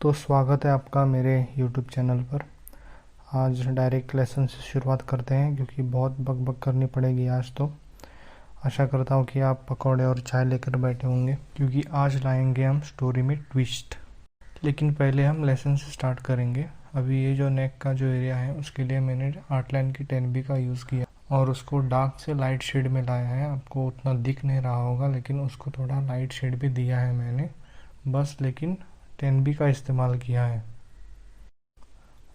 तो स्वागत है आपका मेरे YouTube चैनल पर। आज डायरेक्ट लेसन से शुरुआत करते हैं क्योंकि बहुत बकबक करनी पड़ेगी आज तो। आशा करता हूँ कि आप पकौड़े और चाय लेकर बैठे होंगे क्योंकि आज लाएंगे हम स्टोरी में ट्विस्ट। लेकिन पहले हम लेसन से स्टार्ट करेंगे। अभी ये जो नेक का जो एरिया है उसके लिए मैंने आर्टलाइन की 10B का यूज़ किया और उसको डार्क से लाइट शेड में लाया है। आपको उतना दिख नहीं रहा होगा लेकिन उसको थोड़ा लाइट शेड भी दिया है मैंने बस, लेकिन 10B का इस्तेमाल किया है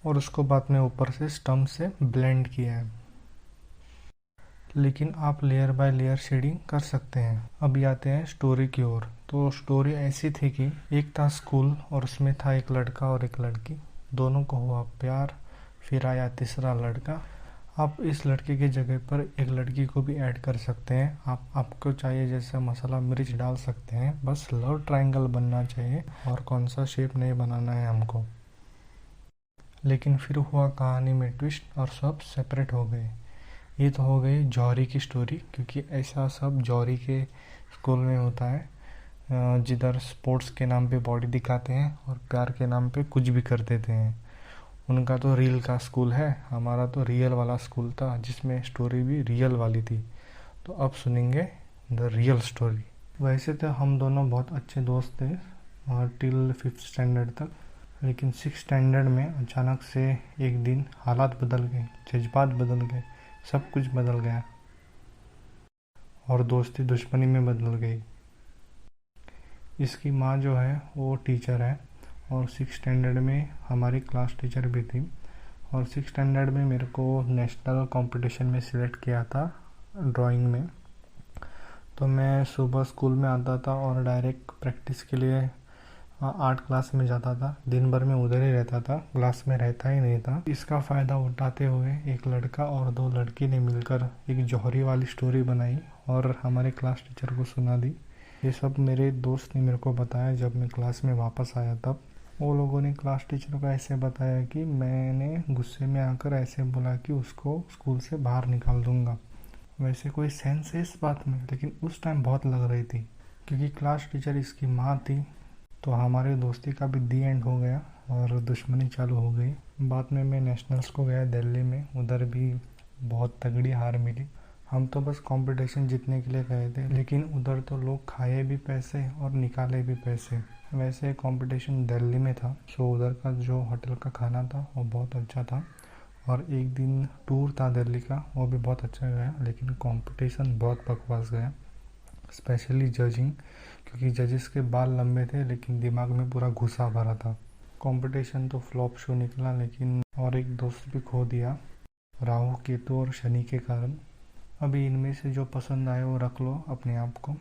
और उसको बाद में ऊपर से स्टम्प से ब्लेंड किया है। लेकिन आप लेयर बाय लेयर शेडिंग कर सकते हैं। अभी आते हैं स्टोरी की ओर। तो स्टोरी ऐसी थी कि एक था स्कूल और उसमें था एक लड़का और एक लड़की। दोनों को हुआ प्यार, फिर आया तीसरा लड़का। आप इस लड़के की जगह पर एक लड़की को भी ऐड कर सकते हैं। आपको चाहिए जैसा मसाला मिर्च डाल सकते हैं, बस लव ट्रायंगल बनना चाहिए और कौन सा शेप नहीं बनाना है हमको। लेकिन फिर हुआ कहानी में ट्विस्ट और सब सेपरेट हो गए। ये तो हो गई जौहरी की स्टोरी, क्योंकि ऐसा सब जौहरी के स्कूल में होता है जिधर स्पोर्ट्स के नाम पे बॉडी दिखाते हैं और प्यार के नाम पे कुछ भी कर देते हैं। उनका तो रियल का स्कूल है, हमारा तो रियल वाला स्कूल था जिसमें स्टोरी भी रियल वाली थी। तो अब सुनेंगे द रियल स्टोरी। वैसे तो हम दोनों बहुत अच्छे दोस्त थे और टिल 5th स्टैंडर्ड तक, लेकिन 6th स्टैंडर्ड में अचानक से एक दिन हालात बदल गए, जज्बात बदल गए, सब कुछ बदल गया और दोस्ती दुश्मनी में बदल गई। इसकी माँ जो है वो टीचर है और 6th स्टैंडर्ड में हमारी क्लास टीचर भी थी। और 6th स्टैंडर्ड में मेरे को नेशनल कंपटीशन में सिलेक्ट किया था ड्राइंग में। तो मैं सुबह स्कूल में आता था और डायरेक्ट प्रैक्टिस के लिए आर्ट क्लास में जाता था। दिन भर में उधर ही रहता था, क्लास में रहता ही नहीं था। इसका फ़ायदा उठाते हुए एक लड़का और 2 लड़की ने मिलकर एक जौहरी वाली स्टोरी बनाई और हमारे क्लास टीचर को सुना दी। ये सब मेरे दोस्त ने मेरे को बताया जब मैं क्लास में वापस आया तब। वो लोगों ने क्लास टीचर को ऐसे बताया कि मैंने गुस्से में आकर ऐसे बोला कि उसको स्कूल से बाहर निकाल दूंगा। वैसे कोई सेंस है इस बात में, लेकिन उस टाइम बहुत लग रही थी क्योंकि क्लास टीचर इसकी माँ थी। तो हमारी दोस्ती का भी दी एंड हो गया और दुश्मनी चालू हो गई। बाद में मैं नेशनल्स को गया दिल्ली में, उधर भी बहुत तगड़ी हार मिली। हम तो बस कंपटीशन जीतने के लिए गए थे, लेकिन उधर तो लोग खाए भी पैसे और निकाले भी पैसे। वैसे कंपटीशन दिल्ली में था, सो उधर का जो होटल का खाना था वो बहुत अच्छा था। और एक दिन टूर था दिल्ली का, वो भी बहुत अच्छा गया, लेकिन कंपटीशन बहुत बकवास गया, स्पेशली जजिंग, क्योंकि जजेस के बाल लंबे थे लेकिन दिमाग में पूरा घुसा भरा था। कंपटीशन तो फ्लॉप शो निकला, लेकिन और एक दोस्त भी खो दिया राहु केतु और शनि के कारण। अभी इनमें से जो पसंद आए वो रख लो अपने आप को।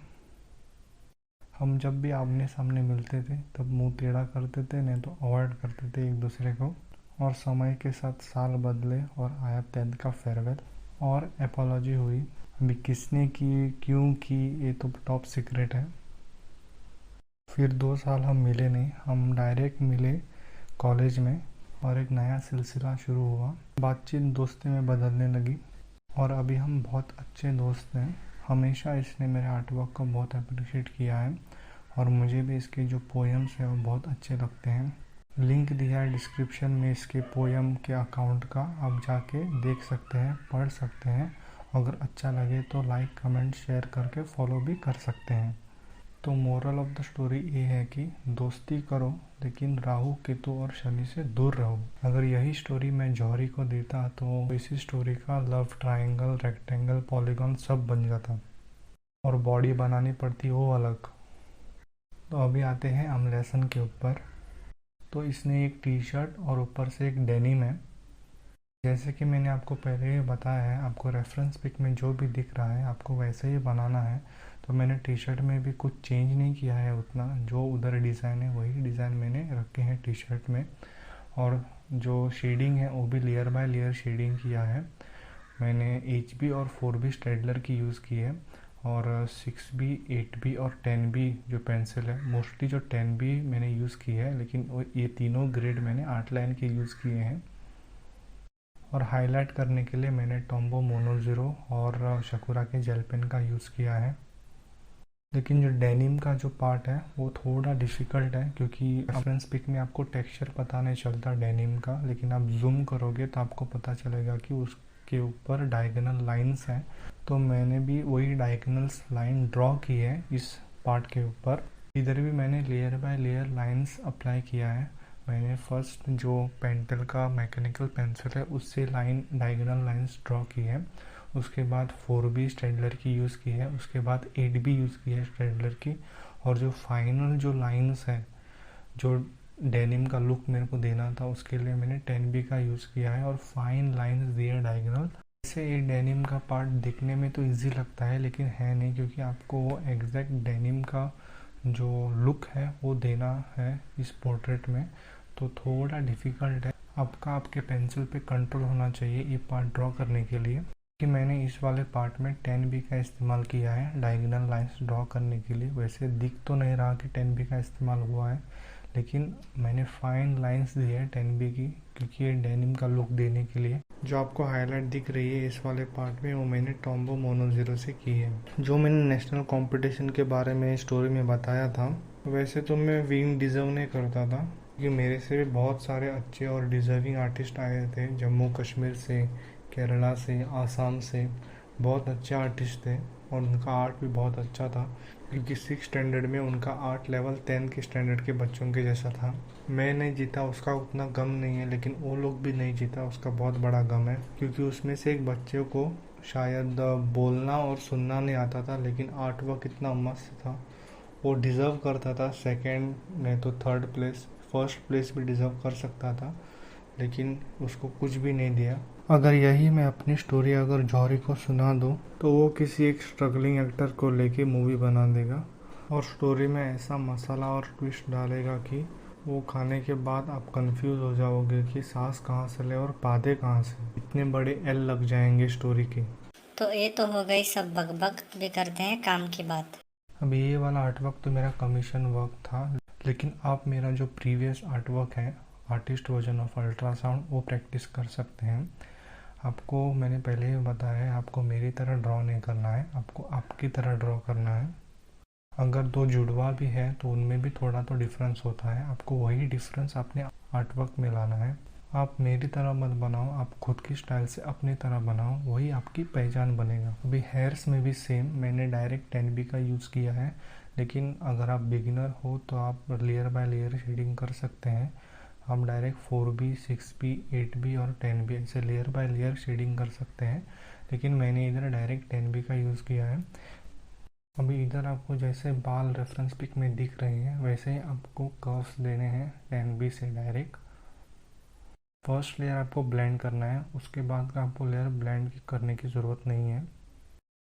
हम जब भी आमने सामने मिलते थे तब मुंह टेढ़ा करते थे, नहीं तो अवॉइड करते थे एक दूसरे को। और समय के साथ साल बदले और आया 10th का फेयरवेल और एपोलॉजी हुई। अभी किसने की, क्यों की, ये तो टॉप सीक्रेट है। फिर 2 साल हम मिले नहीं, हम डायरेक्ट मिले कॉलेज में और एक नया सिलसिला शुरू हुआ। बातचीत दोस्ती में बदलने लगी और अभी हम बहुत अच्छे दोस्त हैं। हमेशा इसने मेरे आर्टवर्क को बहुत अप्रिशिएट किया है और मुझे भी इसके जो पोएम्स हैं वो बहुत अच्छे लगते हैं। लिंक दिया है डिस्क्रिप्शन में इसके पोएम के अकाउंट का, आप जाके देख सकते हैं, पढ़ सकते हैं। अगर अच्छा लगे तो लाइक कमेंट शेयर करके फॉलो भी कर सकते हैं। तो मोरल ऑफ द स्टोरी ये है कि दोस्ती करो लेकिन राहु केतु और शनि से दूर रहो। अगर यही स्टोरी मैं जौहरी को देता तो इसी स्टोरी का लव ट्रायंगल, रेक्टेंगल, पॉलीगॉन सब बन जाता और बॉडी बनानी पड़ती वो अलग। तो अभी आते हैं हम लेसन के ऊपर। तो इसने एक टी शर्ट और ऊपर से एक डेनिम है। जैसे कि मैंने आपको पहले ही बताया है, आपको रेफरेंस पिक में जो भी दिख रहा है आपको वैसे ही बनाना है। तो मैंने टी शर्ट में भी कुछ चेंज नहीं किया है उतना, जो उधर डिज़ाइन है वही डिज़ाइन मैंने रखे हैं टी शर्ट में। और जो शेडिंग है वो भी लेयर बाय लेयर शेडिंग किया है। मैंने HB और 4B स्टेडलर की यूज़ की है और 6B, 8B और 10B जो पेंसिल है। मोस्टली जो 10B मैंने यूज़ की है, लेकिन ये तीनों ग्रेड मैंने आर्टलाइन के यूज़ किए हैं। और हाईलाइट करने के लिए मैंने टॉम्बो मोनो 0 और शकुरा के जेल पेन का यूज़ किया है। लेकिन जो डेनिम का जो पार्ट है वो थोड़ा डिफ़िकल्ट है, क्योंकि रेफरेंस पिक में आपको टेक्सचर पता नहीं चलता डेनिम का, लेकिन आप जूम करोगे तो आपको पता चलेगा कि उसके ऊपर डायगोनल लाइंस हैं। तो मैंने भी वही डायगोनल्स लाइन ड्रॉ की है इस पार्ट के ऊपर। इधर भी मैंने layer by layer lines apply किया है। मैंने फर्स्ट जो पेंटल का मैकेनिकल पेंसिल है उससे डायगोनल लाइंस ड्रॉ की है। उसके बाद 4B स्टेडलर की यूज़ की है। उसके बाद 8B यूज़ की है स्टेडलर की। और जो फाइनल जो लाइंस है, जो डेनिम का लुक मेरे को देना था, उसके लिए मैंने 10B का यूज़ किया है और फाइन लाइंस दिए डायगोनल। वैसे ये डेनिम का पार्ट दिखने में तो इजी लगता है, लेकिन है नहीं, क्योंकि आपको वो एग्जैक्ट डेनिम का जो लुक है वो देना है इस पोर्ट्रेट में। तो थोड़ा डिफ़िकल्ट है। आपके पेंसिल पे कंट्रोल होना चाहिए ये पार्ट ड्रॉ करने के लिए। कि मैंने इस वाले पार्ट में 10B का इस्तेमाल किया है डायगोनल लाइंस ड्रॉ करने के लिए। वैसे दिख तो नहीं रहा कि 10B का इस्तेमाल हुआ है, लेकिन मैंने फाइन लाइंस दी है 10B की, क्योंकि ये डेनिम का लुक देने के लिए। जो आपको हाईलाइट दिख रही है इस वाले पार्ट में, वो मैंने टॉम्बो मोनो ज़ीरो से की है। जो मैंने नेशनल कंपटीशन के बारे में स्टोरी में बताया था, वैसे तो मैं विन डिज़र्व नहीं करता था, क्योंकि मेरे से भी बहुत सारे अच्छे और डिज़र्विंग आर्टिस्ट आए थे जम्मू कश्मीर से, केरला से, आसाम से। बहुत अच्छे आर्टिस्ट थे और उनका आर्ट भी बहुत अच्छा था, क्योंकि 6 स्टैंडर्ड में उनका आर्ट लेवल 10 के स्टैंडर्ड के बच्चों के जैसा था। मैं नहीं जीता उसका उतना गम नहीं है, लेकिन वो लोग भी नहीं जीता उसका बहुत बड़ा गम है, क्योंकि उसमें से एक बच्चे को शायद बोलना और सुनना नहीं आता था, लेकिन आर्ट वर्क इतना मस्त था। वो डिज़र्व करता था सेकंड नहीं तो थर्ड प्लेस, फर्स्ट प्लेस भी डिज़र्व कर सकता था, लेकिन उसको कुछ भी नहीं दिया। अगर यही मैं अपनी स्टोरी अगर जौहरी को सुना दूँ तो वो किसी एक स्ट्रगलिंग एक्टर को लेके मूवी बना देगा और स्टोरी में ऐसा मसाला और ट्विस्ट डालेगा कि वो खाने के बाद आप कंफ्यूज हो जाओगे कि सांस कहाँ से ले और पादे कहाँ से। इतने बड़े एल लग जाएंगे स्टोरी की। तो ये तो हो गई सब बकबक, भी करते हैं काम की बात। अब ये वाला आर्ट वर्क तो मेरा कमीशन वर्क था, लेकिन आप मेरा जो प्रीवियस आर्ट वर्क है आर्टिस्ट वर्जन ऑफ अल्ट्रासाउंड वो प्रैक्टिस कर सकते हैं। आपको मैंने पहले ही बताया है, आपको मेरी तरह ड्रॉ नहीं करना है, आपको आपकी तरह ड्रॉ करना है। अगर दो जुड़वा भी है तो उनमें भी थोड़ा तो डिफरेंस होता है, आपको वही डिफरेंस अपने आर्ट वर्क में लाना है। आप मेरी तरह मत बनाओ, आप खुद की स्टाइल से अपनी तरह बनाओ, वही आपकी पहचान बनेगा। अभी हेयर्स में भी सेम मैंने डायरेक्ट 10B का यूज़ किया है, लेकिन अगर आप बिगिनर हो तो आप लेयर बाय लेयर शेडिंग कर सकते हैं। आप डायरेक्ट 4B, 6B, 8B और 10B ऐसे लेयर बाय लेयर शेडिंग कर सकते हैं, लेकिन मैंने इधर डायरेक्ट 10B का यूज़ किया है। अभी इधर आपको जैसे बाल रेफरेंस पिक में दिख रहे हैं वैसे ही आपको कर्व्स देने हैं 10B से डायरेक्ट। फर्स्ट लेयर आपको ब्लेंड करना है, उसके बाद का आपको लेयर ब्लेंड करने की ज़रूरत नहीं है।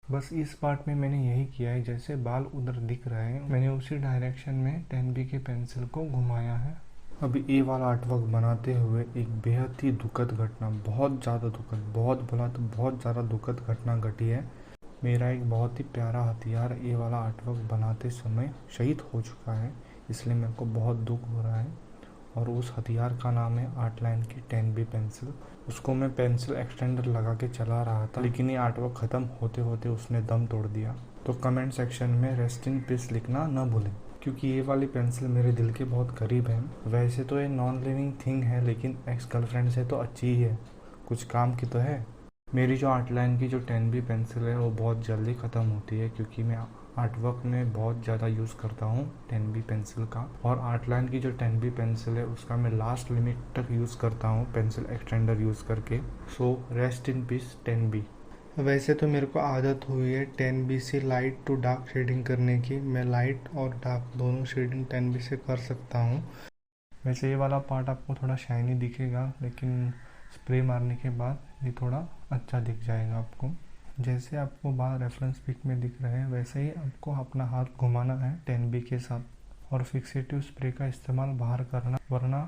बस इस पार्ट में मैंने यही किया है, जैसे बाल उधर दिख रहे हैं मैंने उसी डायरेक्शन में 10B के पेंसिल को घुमाया है। अभी ये वाला आर्टवर्क बनाते हुए एक बेहद ही दुखद घटना, बहुत ज़्यादा दुखद, बहुत बोला तो बहुत ज़्यादा दुखद घटना घटी है। मेरा एक बहुत ही प्यारा हथियार ये वाला आर्टवर्क बनाते समय शहीद हो चुका है, इसलिए मेरे को बहुत दुख हो रहा है। और उस हथियार का नाम है आर्ट लाइन की 10B पेंसिल। उसको मैं पेंसिल एक्सटेंडर लगा के चला रहा था, लेकिन ये आर्टवर्क ख़त्म होते होते उसने दम तोड़ दिया। तो कमेंट सेक्शन में रेस्ट इन पीस लिखना न भूलें, क्योंकि ये वाली पेंसिल मेरे दिल के बहुत करीब है। वैसे तो ये नॉन लिविंग थिंग है, लेकिन एक्स गर्लफ्रेंड से तो अच्छी ही है, कुछ काम की तो है। मेरी जो आर्ट लाइन की जो 10B पेंसिल है वो बहुत जल्दी ख़त्म होती है, क्योंकि मैं आर्ट वर्क में बहुत ज़्यादा यूज़ करता हूँ 10B पेंसिल का। और आर्ट लाइन की जो 10B पेंसिल है उसका मैं लास्ट लिमिट तक यूज़ करता हूँ पेंसिल एक्सटेंडर यूज़ करके। So rest in peace 10B। वैसे तो मेरे को आदत हुई है 10B से लाइट टू डार्क शेडिंग करने की। मैं लाइट और डार्क दोनों शेडिंग 10B से कर सकता हूँ। वैसे ये वाला पार्ट आपको थोड़ा शाइनी दिखेगा, लेकिन स्प्रे मारने के बाद ये थोड़ा अच्छा दिख जाएगा आपको। जैसे आपको बाहर रेफरेंस पिक में दिख रहे हैं वैसे ही आपको अपना हाथ घुमाना है 10B के साथ, और फिक्सेटिव स्प्रे का इस्तेमाल बाहर करना, वरना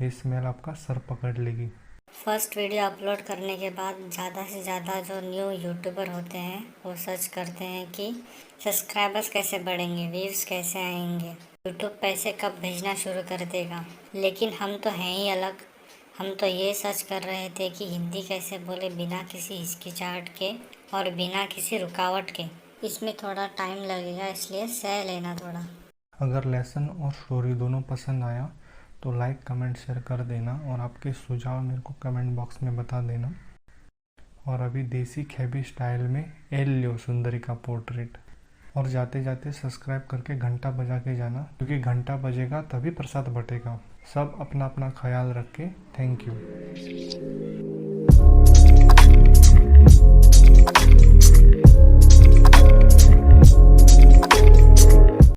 ये स्मेल आपका सर पकड़ लेगी। फर्स्ट वीडियो अपलोड करने के बाद ज़्यादा से ज़्यादा जो न्यू यूट्यूबर होते हैं वो सर्च करते हैं कि सब्सक्राइबर्स कैसे बढ़ेंगे, व्यूज़ कैसे आएंगे, यूट्यूब पैसे कब भेजना शुरू कर देगा। लेकिन हम तो हैं ही अलग। हम तो ये सर्च कर रहे थे कि हिंदी कैसे बोले बिना किसी हिचकिचाहट के और बिना किसी रुकावट के। इसमें थोड़ा टाइम लगेगा, इसलिए सह लेना थोड़ा। अगर लेसन और स्टोरी दोनों पसंद आया तो लाइक कमेंट शेयर कर देना और आपके सुझाव मेरे को कमेंट बॉक्स में बता देना। और अभी देसी खैबी स्टाइल में एल लियो सुंदरी का पोर्ट्रेट। और जाते जाते सब्सक्राइब करके घंटा बजा के जाना, क्योंकि घंटा बजेगा तभी प्रसाद बटेगा। सब अपना अपना ख्याल रख के थैंक यू।